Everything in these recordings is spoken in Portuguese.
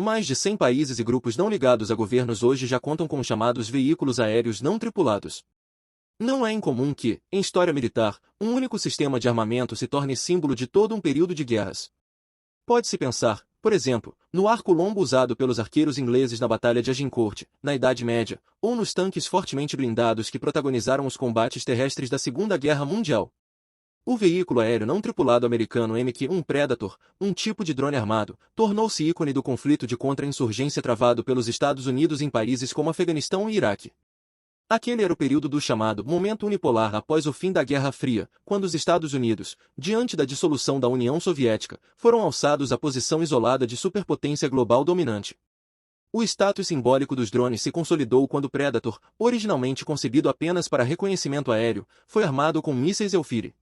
Mais de 100 países e grupos não ligados a governos hoje já contam com os chamados veículos aéreos não tripulados. Não é incomum que, em história militar, um único sistema de armamento se torne símbolo de todo um período de guerras. Pode-se pensar, por exemplo, no arco longo usado pelos arqueiros ingleses na Batalha de Agincourt, na Idade Média, ou nos tanques fortemente blindados que protagonizaram os combates terrestres da Segunda Guerra Mundial. O veículo aéreo não tripulado americano MQ-1 Predator, um tipo de drone armado, tornou-se ícone do conflito de contra-insurgência travado pelos Estados Unidos em países como Afeganistão e Iraque. Aquele era o período do chamado momento unipolar após o fim da Guerra Fria, quando os Estados Unidos, diante da dissolução da União Soviética, foram alçados à posição isolada de superpotência global dominante. O status simbólico dos drones se consolidou quando o Predator, originalmente concebido apenas para reconhecimento aéreo, foi armado com mísseis Eufire.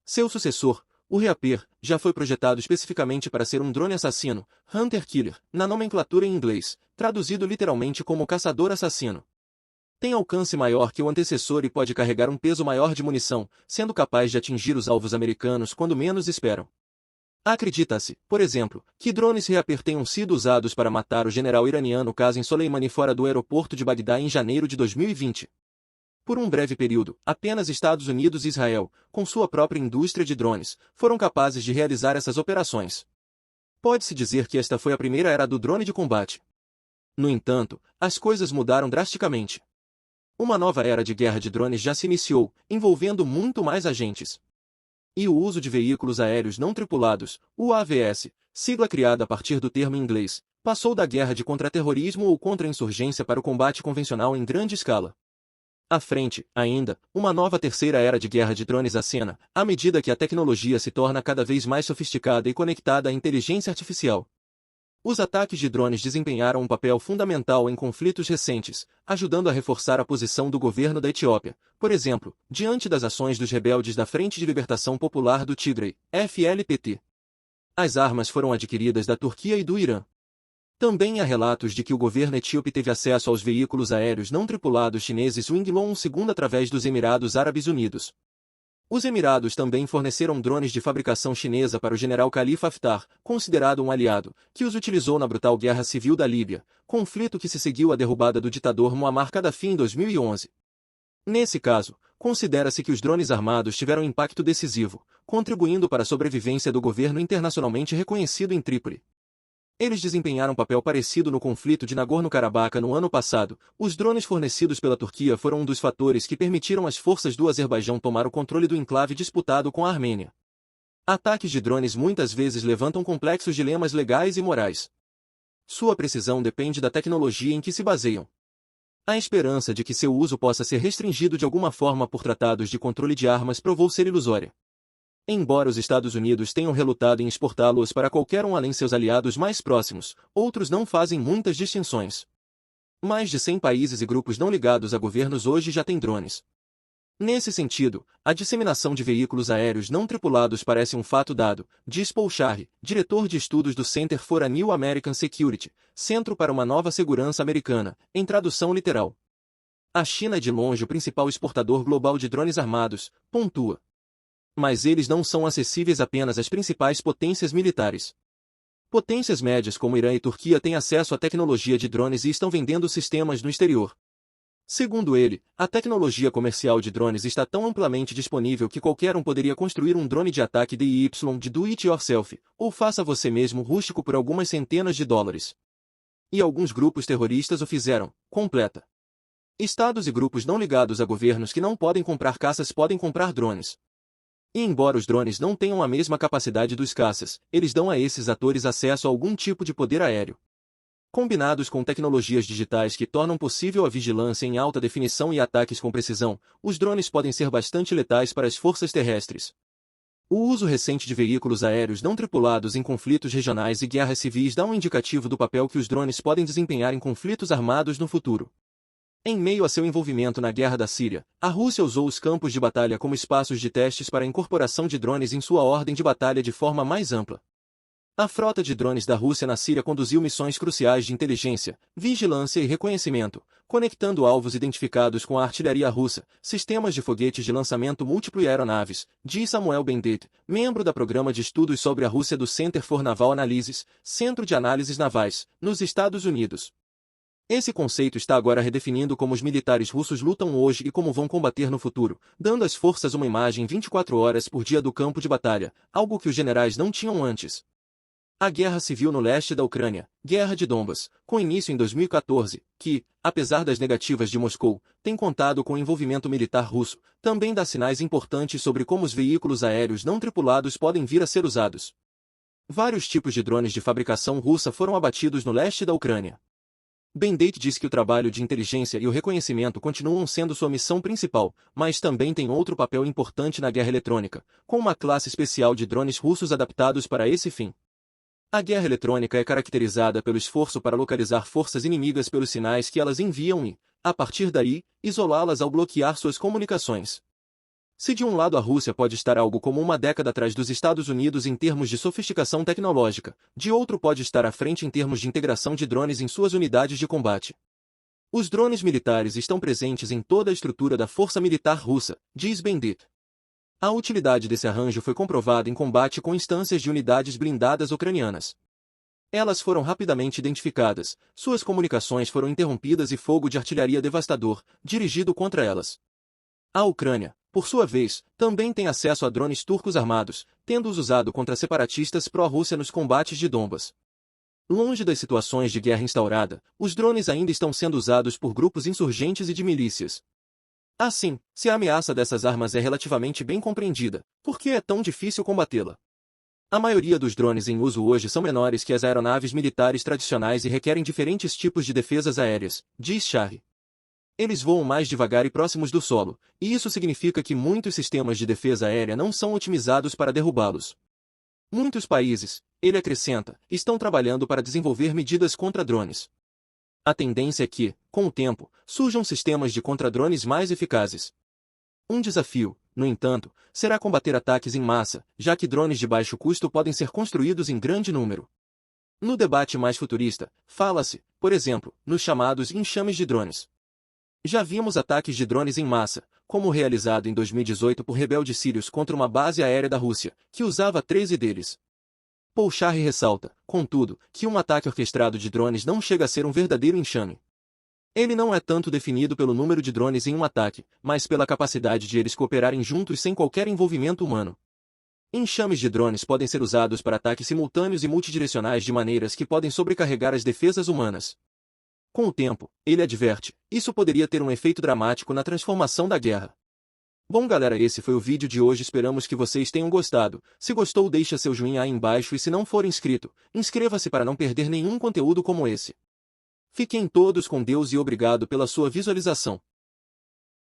Seu sucessor, o Reaper, já foi projetado especificamente para ser um drone assassino, Hunter Killer, na nomenclatura em inglês, traduzido literalmente como caçador assassino. Tem alcance maior que o antecessor e pode carregar um peso maior de munição, sendo capaz de atingir os alvos americanos quando menos esperam. Acredita-se, por exemplo, que drones Reaper tenham sido usados para matar o general iraniano Qasem Soleimani fora do aeroporto de Bagdá em janeiro de 2020. Por um breve período, apenas Estados Unidos e Israel, com sua própria indústria de drones, foram capazes de realizar essas operações. Pode-se dizer que esta foi a primeira era do drone de combate. No entanto, as coisas mudaram drasticamente. Uma nova era de guerra de drones já se iniciou, envolvendo muito mais agentes. E o uso de veículos aéreos não tripulados, UAVs, sigla criada a partir do termo em inglês, passou da guerra de contra-terrorismo ou contra-insurgência para o combate convencional em grande escala. À frente, ainda, uma nova terceira era de guerra de drones acena, à medida que a tecnologia se torna cada vez mais sofisticada e conectada à inteligência artificial. Os ataques de drones desempenharam um papel fundamental em conflitos recentes, ajudando a reforçar a posição do governo da Etiópia, por exemplo, diante das ações dos rebeldes da Frente de Libertação Popular do Tigre, FLPT. As armas foram adquiridas da Turquia e do Irã. Também há relatos de que o governo etíope teve acesso aos veículos aéreos não tripulados chineses Winglong 2 através dos Emirados Árabes Unidos. Os Emirados também forneceram drones de fabricação chinesa para o general Khalifa Haftar, considerado um aliado, que os utilizou na brutal guerra civil da Líbia, conflito que se seguiu à derrubada do ditador Muammar Gaddafi em 2011. Nesse caso, considera-se que os drones armados tiveram impacto decisivo, contribuindo para a sobrevivência do governo internacionalmente reconhecido em Trípoli. Eles desempenharam um papel parecido no conflito de Nagorno-Karabakh no ano passado. Os drones fornecidos pela Turquia foram um dos fatores que permitiram às forças do Azerbaijão tomar o controle do enclave disputado com a Armênia. Ataques de drones muitas vezes levantam complexos dilemas legais e morais. Sua precisão depende da tecnologia em que se baseiam. A esperança de que seu uso possa ser restringido de alguma forma por tratados de controle de armas provou ser ilusória. Embora os Estados Unidos tenham relutado em exportá-los para qualquer um além seus aliados mais próximos, outros não fazem muitas distinções. Mais de 100 países e grupos não ligados a governos hoje já têm drones. Nesse sentido, a disseminação de veículos aéreos não tripulados parece um fato dado, diz Paul Charre, diretor de estudos do Center for a New American Security, Centro para uma Nova Segurança Americana, em tradução literal. A China é de longe o principal exportador global de drones armados, pontua. Mas eles não são acessíveis apenas às principais potências militares. Potências médias como Irã e Turquia têm acesso à tecnologia de drones e estão vendendo sistemas no exterior. Segundo ele, a tecnologia comercial de drones está tão amplamente disponível que qualquer um poderia construir um drone de ataque DIY de do-it-yourself, ou faça você mesmo rústico por algumas centenas de dólares. E alguns grupos terroristas o fizeram, completa. Estados e grupos não ligados a governos que não podem comprar caças podem comprar drones. E embora os drones não tenham a mesma capacidade dos caças, eles dão a esses atores acesso a algum tipo de poder aéreo. Combinados com tecnologias digitais que tornam possível a vigilância em alta definição e ataques com precisão, os drones podem ser bastante letais para as forças terrestres. O uso recente de veículos aéreos não tripulados em conflitos regionais e guerras civis dá um indicativo do papel que os drones podem desempenhar em conflitos armados no futuro. Em meio a seu envolvimento na Guerra da Síria, a Rússia usou os campos de batalha como espaços de testes para a incorporação de drones em sua ordem de batalha de forma mais ampla. A frota de drones da Rússia na Síria conduziu missões cruciais de inteligência, vigilância e reconhecimento, conectando alvos identificados com a artilharia russa, sistemas de foguetes de lançamento múltiplo e aeronaves, diz Samuel Bendit, membro da Programa de Estudos sobre a Rússia do Center for Naval Analysis, Centro de Análises Navais, nos Estados Unidos. Esse conceito está agora redefinindo como os militares russos lutam hoje e como vão combater no futuro, dando às forças uma imagem 24 horas por dia do campo de batalha, algo que os generais não tinham antes. A guerra civil no leste da Ucrânia, Guerra de Donbas, com início em 2014, que, apesar das negativas de Moscou, tem contado com o envolvimento militar russo, também dá sinais importantes sobre como os veículos aéreos não tripulados podem vir a ser usados. Vários tipos de drones de fabricação russa foram abatidos no leste da Ucrânia. Bendit diz que o trabalho de inteligência e o reconhecimento continuam sendo sua missão principal, mas também tem outro papel importante na guerra eletrônica, com uma classe especial de drones russos adaptados para esse fim. A guerra eletrônica é caracterizada pelo esforço para localizar forças inimigas pelos sinais que elas enviam e, a partir daí, isolá-las ao bloquear suas comunicações. Se de um lado a Rússia pode estar algo como uma década atrás dos Estados Unidos em termos de sofisticação tecnológica, de outro pode estar à frente em termos de integração de drones em suas unidades de combate. Os drones militares estão presentes em toda a estrutura da força militar russa, diz Bendit. A utilidade desse arranjo foi comprovada em combate com instâncias de unidades blindadas ucranianas. Elas foram rapidamente identificadas, suas comunicações foram interrompidas e fogo de artilharia devastador, dirigido contra elas. A Ucrânia, por sua vez, também tem acesso a drones turcos armados, tendo-os usado contra separatistas pró-Rússia nos combates de Donbas. Longe das situações de guerra instaurada, os drones ainda estão sendo usados por grupos insurgentes e de milícias. Assim, se a ameaça dessas armas é relativamente bem compreendida, por que é tão difícil combatê-la? A maioria dos drones em uso hoje são menores que as aeronaves militares tradicionais e requerem diferentes tipos de defesas aéreas, diz Charry. Eles voam mais devagar e próximos do solo, e isso significa que muitos sistemas de defesa aérea não são otimizados para derrubá-los. Muitos países, ele acrescenta, estão trabalhando para desenvolver medidas contra drones. A tendência é que, com o tempo, surjam sistemas de contra-drones mais eficazes. Um desafio, no entanto, será combater ataques em massa, já que drones de baixo custo podem ser construídos em grande número. No debate mais futurista, fala-se, por exemplo, nos chamados enxames de drones. Já vimos ataques de drones em massa, como o realizado em 2018 por rebeldes sírios contra uma base aérea da Rússia, que usava 13 deles. Paul Charry ressalta, contudo, que um ataque orquestrado de drones não chega a ser um verdadeiro enxame. Ele não é tanto definido pelo número de drones em um ataque, mas pela capacidade de eles cooperarem juntos sem qualquer envolvimento humano. Enxames de drones podem ser usados para ataques simultâneos e multidirecionais de maneiras que podem sobrecarregar as defesas humanas. Com o tempo, ele adverte, isso poderia ter um efeito dramático na transformação da guerra. Bom galera, esse foi o vídeo de hoje, esperamos que vocês tenham gostado. Se gostou, deixa seu joinha aí embaixo e se não for inscrito, inscreva-se para não perder nenhum conteúdo como esse. Fiquem todos com Deus e obrigado pela sua visualização.